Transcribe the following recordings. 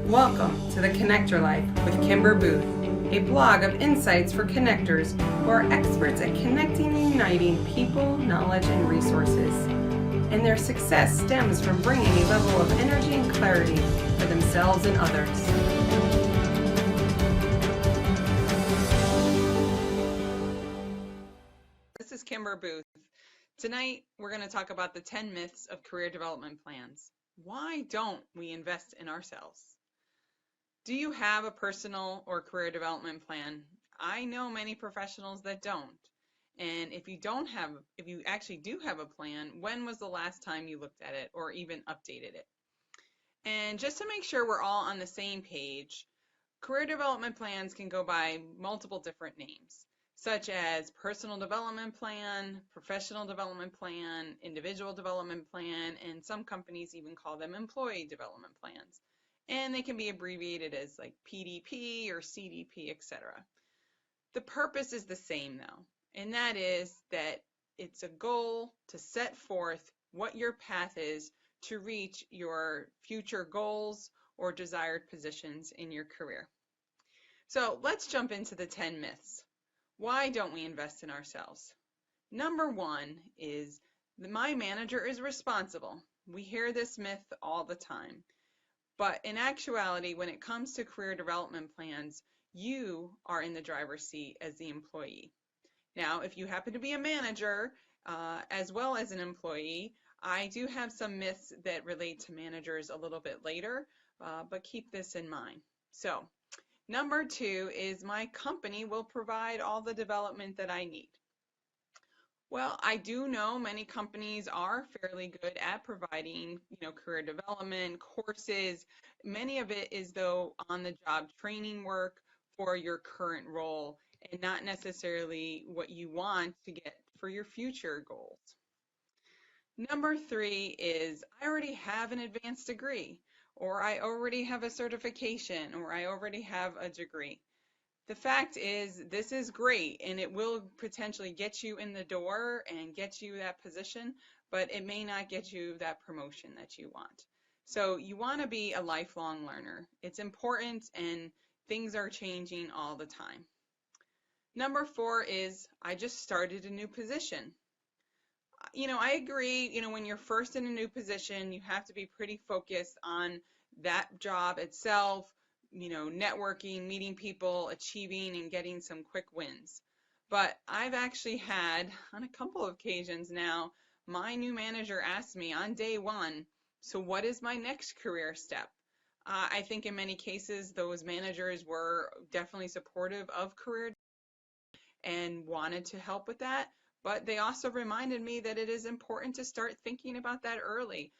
Welcome to the Connector Life with Kimber Booth, a blog of insights for connectors who are experts at connecting and uniting people, knowledge, and resources. And their success stems from bringing a level of energy and clarity for themselves and others. This is Kimber Booth. Tonight, we're going to talk about the 10 myths of career development plans. Why don't we invest in ourselves? Do you have a personal or career development plan? I know many professionals that don't. And if you actually do have a plan, when was the last time you looked at it or even updated it? And just to make sure we're all on the same page, career development plans can go by multiple different names, such as personal development plan, professional development plan, individual development plan, and some companies even call them employee development plans. And they can be abbreviated as like PDP or CDP, etc. The purpose is the same though, and that is that it's a goal to set forth what your path is to reach your future goals or desired positions in your career. So let's jump into the 10 myths. Why don't we invest in ourselves? Number one is my manager is responsible. We hear this myth all the time. But in actuality, when it comes to career development plans, you are in the driver's seat as the employee. Now, if you happen to be a manager as well as an employee, I do have some myths that relate to managers a little bit later, but keep this in mind. So, number two is my company will provide all the development that I need. Well, I do know many companies are fairly good at providing, career development, courses. Many of it is though on-the-job training work for your current role and not necessarily what you want to get for your future goals. Number three is I already have an advanced degree, or I already have a certification, or I already have a degree. The fact is, this is great and it will potentially get you in the door and get you that position, but it may not get you that promotion that you want. So you want to be a lifelong learner. It's important and things are changing all the time. Number four is I just started a new position. I agree, when you're first in a new position, you have to be pretty focused on that job itself, networking, meeting people, achieving, and getting some quick wins. But I've actually had, on a couple of occasions now, my new manager asked me on day one, so what is my next career step? I think in many cases, those managers were definitely supportive of career and wanted to help with that. But they also reminded me that it is important to start thinking about that early.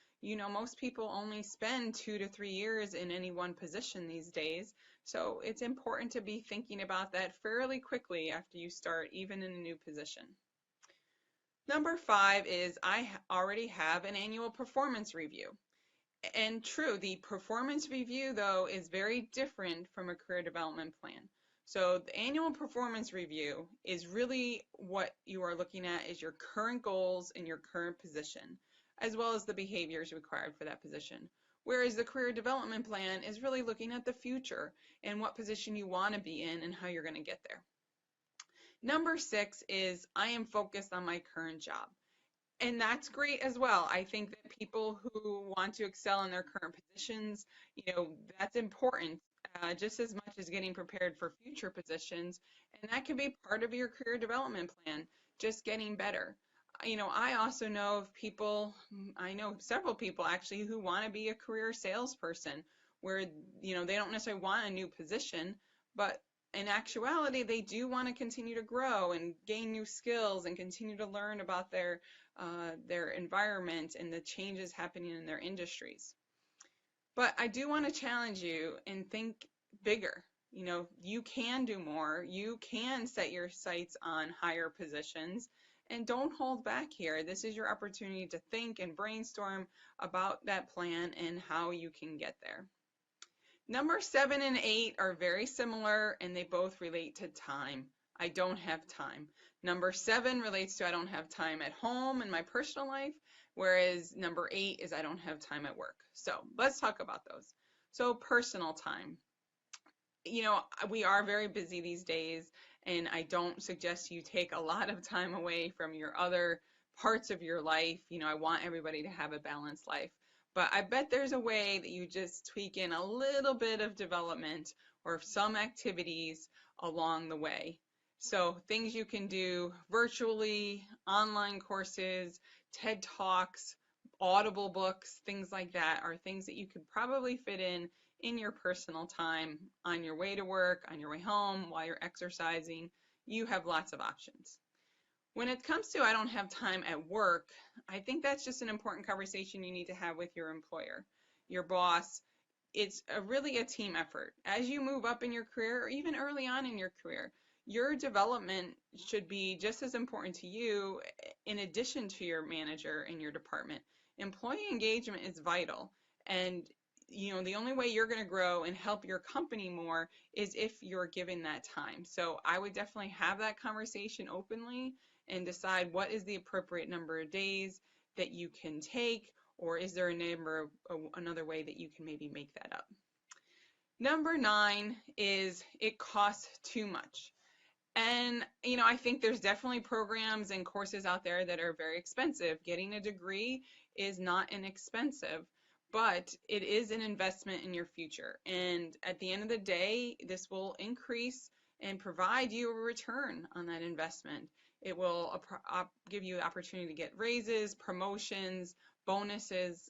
Most people only spend 2 to 3 years in any one position these days. So it's important to be thinking about that fairly quickly after you start, even in a new position. Number five is I already have an annual performance review. And true, the performance review, though, is very different from a career development plan. So the annual performance review is really what you are looking at is your current goals in your current position, as well as the behaviors required for that position. Whereas the career development plan is really looking at the future and what position you want to be in and how you're going to get there. Number six is I am focused on my current job. And that's great as well. I think that people who want to excel in their current positions, that's important just as much as getting prepared for future positions. And that can be part of your career development plan, just getting better. I also know of people, I know several people actually who want to be a career salesperson where, they don't necessarily want a new position, but in actuality, they do want to continue to grow and gain new skills and continue to learn about their environment and the changes happening in their industries. But I do want to challenge you and think bigger. You can do more. You can set your sights on higher positions and don't hold back here. This is your opportunity to think and brainstorm about that plan and how you can get there. Number 7 and 8 are very similar and they both relate to time. I don't have time. Number 7 relates to I don't have time at home in my personal life, whereas number 8 is I don't have time at work. So let's talk about those. So personal time. We are very busy these days, and I don't suggest you take a lot of time away from your other parts of your life. I want everybody to have a balanced life. But I bet there's a way that you just tweak in a little bit of development or some activities along the way. So things you can do virtually, online courses, TED Talks, Audible books, things like that are things that you could probably fit in your personal time, on your way to work, on your way home, while you're exercising. You have lots of options. When it comes to I don't have time at work, I think that's just an important conversation you need to have with your employer, your boss. It's really a team effort. As you move up in your career, or even early on in your career, your development should be just as important to you in addition to your manager in your department. Employee engagement is vital, and the only way you're going to grow and help your company more is if you're given that time. So I would definitely have that conversation openly and decide what is the appropriate number of days that you can take, or is there another way that you can maybe make that up. Number 9 is it costs too much. And, I think there's definitely programs and courses out there that are very expensive. Getting a degree is not inexpensive, but it is an investment in your future. And at the end of the day, this will increase and provide you a return on that investment. It will give you the opportunity to get raises, promotions, bonuses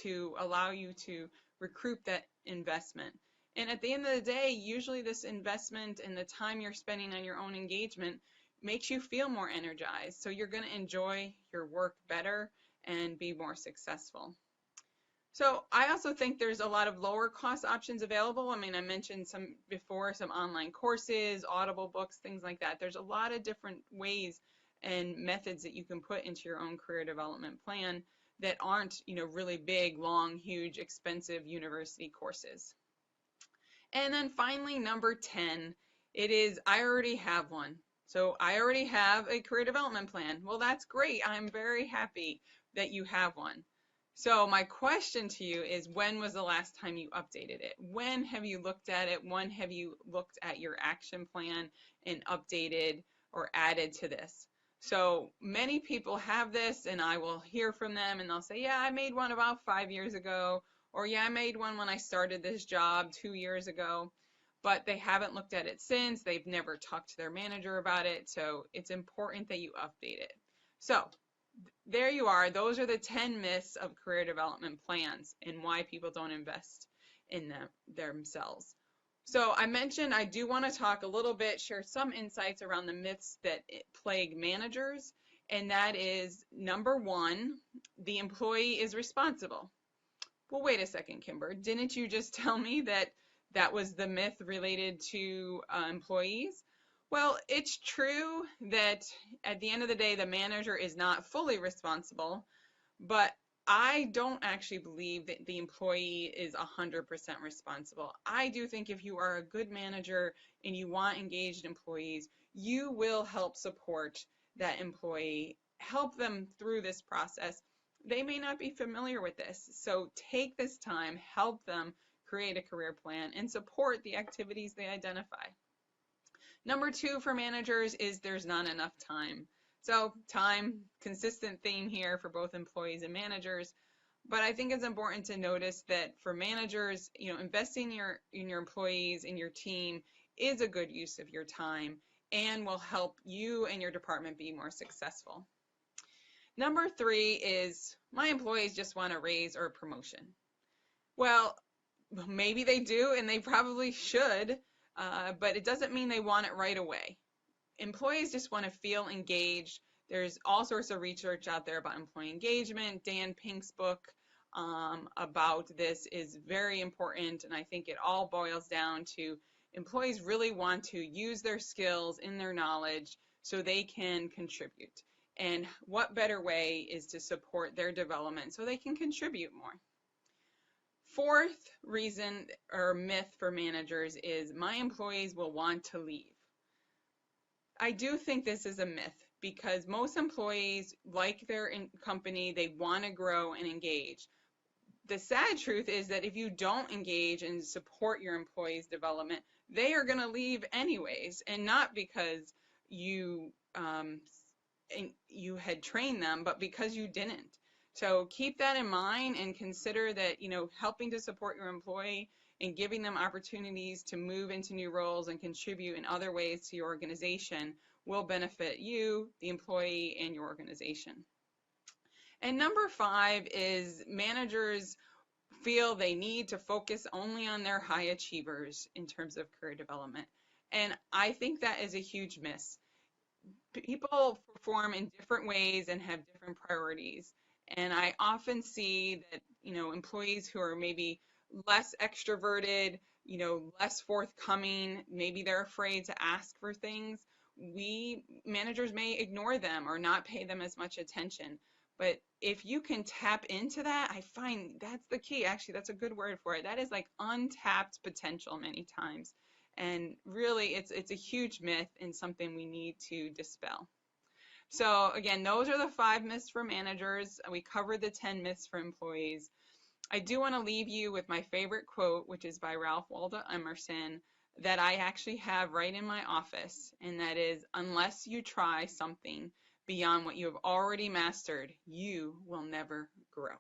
to allow you to recoup that investment. And at the end of the day, usually this investment and the time you're spending on your own engagement makes you feel more energized. So you're going to enjoy your work better and be more successful. So I also think there's a lot of lower cost options available. I mean, I mentioned some before, some online courses, Audible books, things like that. There's a lot of different ways and methods that you can put into your own career development plan that aren't, really big, long, huge, expensive university courses. And then finally, number 10, it is I already have one. So I already have a career development plan. Well, that's great. I'm very happy that you have one. So my question to you is, when was the last time you updated it? When have you looked at it? When have you looked at your action plan and updated or added to this? So many people have this, and I will hear from them and they'll say, yeah, I made one about 5 years ago, or yeah, I made one when I started this job 2 years ago, but they haven't looked at it since. They've never talked to their manager about it. So it's important that you update it. So there you are. Those are the 10 myths of career development plans and why people don't invest in them themselves. So I mentioned I do want to talk a little bit, share some insights around the myths that plague managers. And that is, number 1, the employee is responsible. Well, wait a second, Kimber. Didn't you just tell me that that was the myth related to employees? Well, it's true that at the end of the day, the manager is not fully responsible, but I don't actually believe that the employee is 100% responsible. I do think if you are a good manager and you want engaged employees, you will help support that employee, help them through this process. They may not be familiar with this, so take this time, help them create a career plan, and support the activities they identify. Number 2 for managers is there's not enough time. So time, consistent theme here for both employees and managers. But I think it's important to notice that for managers, investing in your employees, in your team is a good use of your time and will help you and your department be more successful. Number 3 is my employees just want a raise or a promotion. Well, maybe they do and they probably should, but it doesn't mean they want it right away. Employees just want to feel engaged. There's all sorts of research out there about employee engagement. Dan Pink's book about this is very important, and I think it all boils down to employees really want to use their skills and their knowledge so they can contribute. And what better way is to support their development so they can contribute more? 4th reason or myth for managers is my employees will want to leave. I do think this is a myth because most employees like their company, they want to grow and engage. the sad truth is that if you don't engage and support your employees' development, they are going to leave anyways, and not because you you had trained them, but because you didn't. So keep that in mind and consider that, helping to support your employee and giving them opportunities to move into new roles and contribute in other ways to your organization will benefit you, the employee, and your organization. And number 5 is managers feel they need to focus only on their high achievers in terms of career development. And I think that is a huge miss. People perform in different ways and have different priorities. And I often see that, employees who are maybe less extroverted, less forthcoming, maybe they're afraid to ask for things. Managers may ignore them or not pay them as much attention. But if you can tap into that, I find that's the key. Actually, that's a good word for it. That is like untapped potential many times. And really, it's a huge myth and something we need to dispel. So again, those are the 5 myths for managers. We covered the 10 myths for employees. I do want to leave you with my favorite quote, which is by Ralph Waldo Emerson, that I actually have right in my office, and that is, unless you try something beyond what you have already mastered, you will never grow.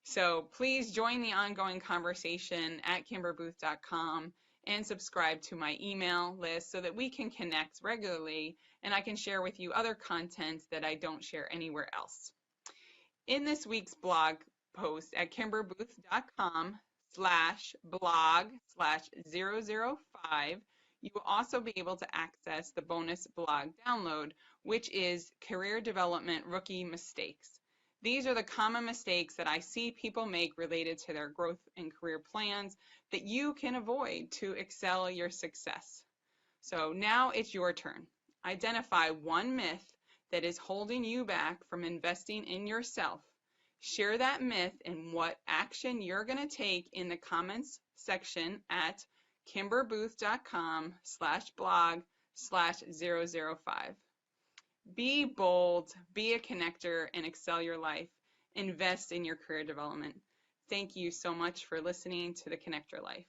So please join the ongoing conversation at kimberbooth.com and subscribe to my email list so that we can connect regularly and I can share with you other content that I don't share anywhere else. In this week's blog post at kimberbooth.com/blog/005, you will also be able to access the bonus blog download, which is Career Development Rookie Mistakes. These are the common mistakes that I see people make related to their growth and career plans that you can avoid to excel your success. So now it's your turn. Identify one myth that is holding you back from investing in yourself. Share that myth and what action you're going to take in the comments section at kimberbooth.com/blog/005. Be bold, be a connector, and excel your life. Invest in your career development. Thank you so much for listening to The Connector Life.